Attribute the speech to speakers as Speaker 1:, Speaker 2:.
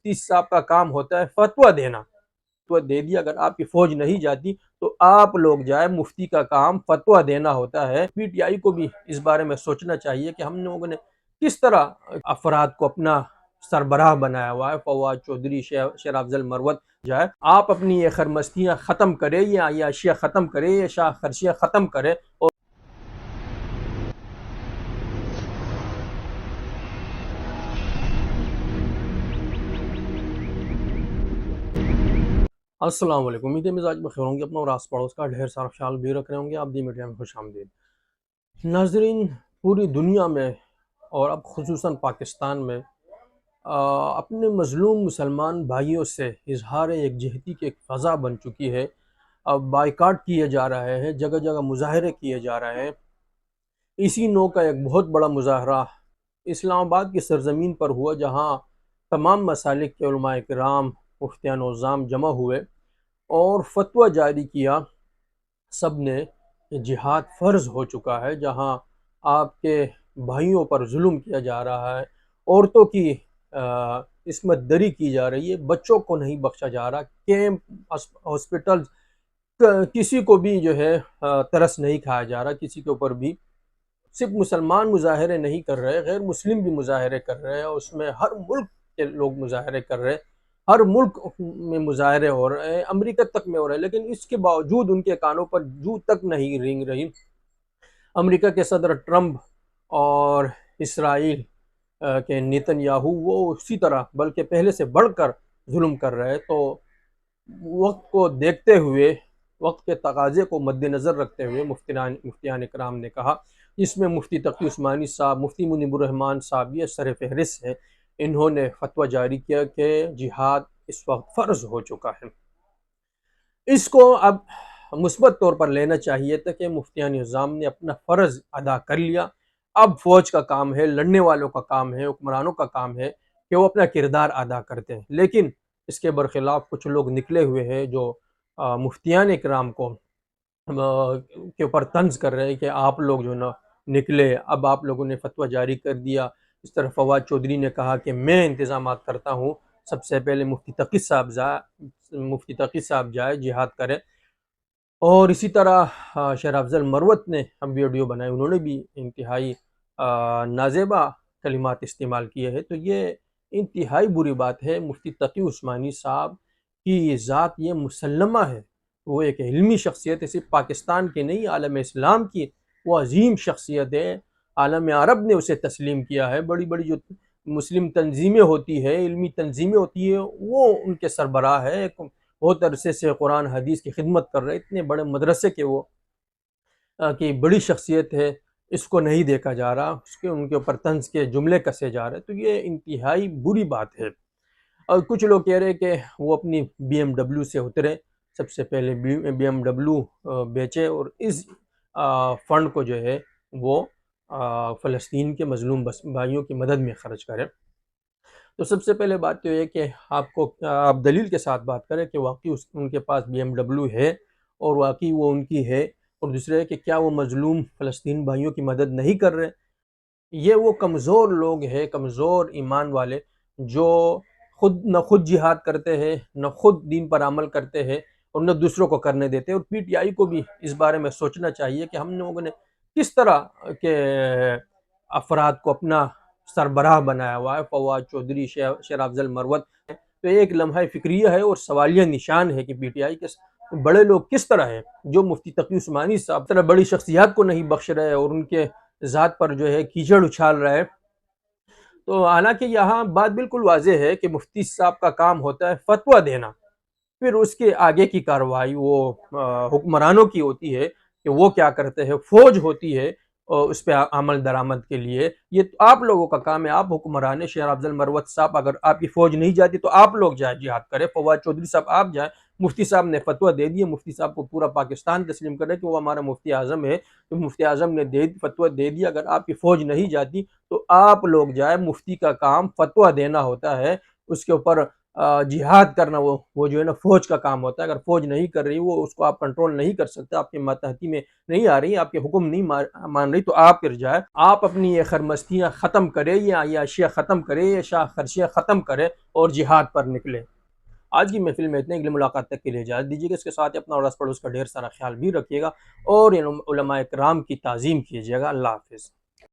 Speaker 1: मुफ्ती साहब का काम होता है फतवा देना। फतवा दे दिया, अगर आपकी फौज नहीं जाती तो आप लोग जाए, मुफ्ती का काम फतवा देना होता है। पीटीआई को भी इस बारे में सोचना चाहिए कि हम लोगों ने किस तरह अफराद को अपना सरबराह बनाया हुआ है। फवाद चौधरी, शेर अफजल मरवत जाए, आप अपनी ये खरमस्तियाँ ख़त्म करें, ये अशिया ख़त्म करें, ये शाह खर्चियाँ ख़त्म करें। और अस्सलाम वालेकुम, उम्मीद है मिजाज बखैर होंगे, अपना और आस पड़ोस का ढेर सारा ख्याल भी रख रहे होंगे। आप दी मीडिया में खुश आमदीद। नाजरीन, पूरी दुनिया में और अब खुसूसन पाकिस्तान में अपने मजलूम मुसलमान भाइयों से इजहार यकजहती की एक फ़ज़ा बन चुकी है। अब बाइकाट किए जा रहे हैं, जगह जगह मुजाहरे किए जा रहे हैं। इसी नौ का एक बहुत बड़ा मुजाहरा इस्लामाबाद की सरजमीन पर हुआ, जहाँ तमाम मसालिक के उलमाए किराम, मुफ्तियान उज़्ज़ाम जमा हुए और फतवा जारी किया सब ने कि जिहाद फ़र्ज़ हो चुका है। जहाँ आपके भाइयों पर जुल्म किया जा रहा है, औरतों की इस्मत दरी की जा रही है, बच्चों को नहीं बख्शा जा रहा, कैंप हॉस्पिटल किसी को भी जो है तरस नहीं खाया जा रहा किसी के ऊपर भी। सिर्फ मुसलमान मुजाहरे नहीं कर रहे, गैर मुस्लिम भी मुजाहरे कर रहे हैं, उसमें हर मुल्क के लोग मुजाहरे कर रहे हैं, हर मुल्क में मुजाहरे हो रहे हैं, अमेरिका तक में हो रहे हैं। लेकिन इसके बावजूद उनके कानों पर जू तक नहीं रेंग रही। अमेरिका के सदर ट्रंप और इसराइल के नेतन्याहू वो उसी तरह बल्कि पहले से बढ़कर जुल्म कर रहे हैं। तो वक्त को देखते हुए, वक्त के तकाजे को मद्देनज़र रखते हुए मुफ्तियान इकराम ने कहा, जिसमें मुफ्ती तकी उस्मानी साहब, मुफ्ती मुनीबुर रहमान साहब ये सर फहरिस्त हैं। इन्होंने फतवा जारी किया कि जिहाद इस वक्त फ़र्ज़ हो चुका है। इसको अब मुस्बत तौर पर लेना चाहिए था कि मुफ्तियान निज़ाम ने अपना फ़र्ज़ अदा कर लिया। अब फ़ौज का काम है, लड़ने वालों का काम है, हुक्मरानों का काम है कि वो अपना किरदार अदा करते हैं। लेकिन इसके बरखिलाफ़ कुछ लोग निकले हुए हैं जो मुफ्तियान इकराम को के ऊपर तंज़ कर रहे हैं कि आप लोग जो ना निकले, अब आप लोगों ने फतवा जारी कर दिया। इस तरह फवाद चौधरी ने कहा कि मैं इंतज़ामात करता हूँ, सबसे पहले मुफ्ती तकी साहब जाए, जिहाद करें। और इसी तरह शेर अफजल मरवत ने हम वीडियो बनाए, उन्होंने भी इंतहाई नाजेबा कलिमात इस्तेमाल किए हैं। तो ये इंतहाई बुरी बात है। मुफ्ती तकी उस्मानी साहब की ये ज़ात ये मुसल्लमा है, वो एक इल्मी शख्सियत है, सिर्फ पाकिस्तान की नहीं आलम इस्लाम की वो अजीम शख्सियत है। आलम अरब ने उसे तस्लीम किया है। बड़ी बड़ी जो मुस्लिम तंजीमें होती है, इल्मी तंजीमें होती है, वो उनके सरबराह है। बहुत अरसे से कुरान हदीस की खिदमत कर रहे, इतने बड़े मदरसे के वो की बड़ी शख्सियत है, इसको नहीं देखा जा रहा, उसके उनके ऊपर तंज के जुमले कसे जा रहे। तो ये इंतहाई बुरी बात है। और कुछ लोग कह रहे हैं कि वो अपनी BMW से उतरे, सबसे पहले BMW बेचे और इस फ़ंड को जो है वो फ़लस्तीन के मज़लूम बस भाइयों की मदद में ख़र्च करें। तो सबसे पहले बात तो ये है कि आप दलील के साथ बात करें कि वाक़ई उनके पास BMW है और वाक़ई वो उनकी है। और दूसरा है कि क्या वो मज़लूम फ़लस्तीन भाइयों की मदद नहीं कर रहे? ये वो कमज़ोर लोग हैं, कमज़ोर ईमान वाले, जो खुद जिहाद करते हैं, न खुद दीन पर अमल करते हैं और न दूसरों को करने देते। और पीटीआई को भी इस बारे में सोचना चाहिए कि हम लोगों ने किस तरह के अफराद को अपना सरबराह बनाया हुआ है। फवाद चौधरी, शेर अफजल मरवत, तो एक लम्हा फ़िक्रिया है और सवालिया निशान है कि पीटीआई के बड़े लोग किस तरह हैं, जो मुफ्ती तकी उस्मानी साहब तरह बड़ी शख्सियात को नहीं बख्श रहे और उनके ज़ात पर जो है कीचड़ उछाल रहा है। तो हालांकि यहाँ बात बिल्कुल वाज़ेह है कि मुफ्ती साहब का काम होता है फतवा देना, फिर उसके आगे की कार्रवाई वो हुक्मरानों की होती है कि वो क्या करते हैं, फौज होती है उस पर अमल दरामद के लिए। ये तो आप लोगों का काम है, आप हुक्मरान शेर अफजल मरवत साहब, अगर आपकी फौज नहीं जाती तो आप लोग जाए जिहाद करें। फवाद चौधरी साहब आप जाए, मुफ्ती साहब ने फतवा दे दिया, मुफ्ती साहब को पूरा पाकिस्तान तस्लीम करे कि वो हमारा मुफ्ती आज़म है, तो मुफ्ती आज़म ने फतवा दे दिया, अगर आपकी फौज नहीं जाती तो आप लोग जाए, मुफ्ती का काम फतवा देना होता है, उसके ऊपर जिहाद करना वो जो है ना फ़ौज का काम होता है। अगर फ़ौज नहीं कर रही, वो उसको आप कंट्रोल नहीं कर सकते, आपके मातहती में नहीं आ रही, आपके हुक्म नहीं मान रही, तो आप फिर जाए, आप अपनी ये खरमस्तियाँ ख़त्म करें, ये अय्याशियाँ ख़त्म करें, ये शाह खर्चियाँ ख़त्म करें और जिहाद पर निकलें। आज की महफ़िल में इतने, अगली मुलाकात तक के लिए इजाज़त दीजिएगा। इसके साथ ही अपना और आस-पड़ोस का ढेर सारा ख़्याल भी रखिएगा और इन उलमाए किराम की ताज़ीम कीजिएगा। अल्लाह हाफ़िज़।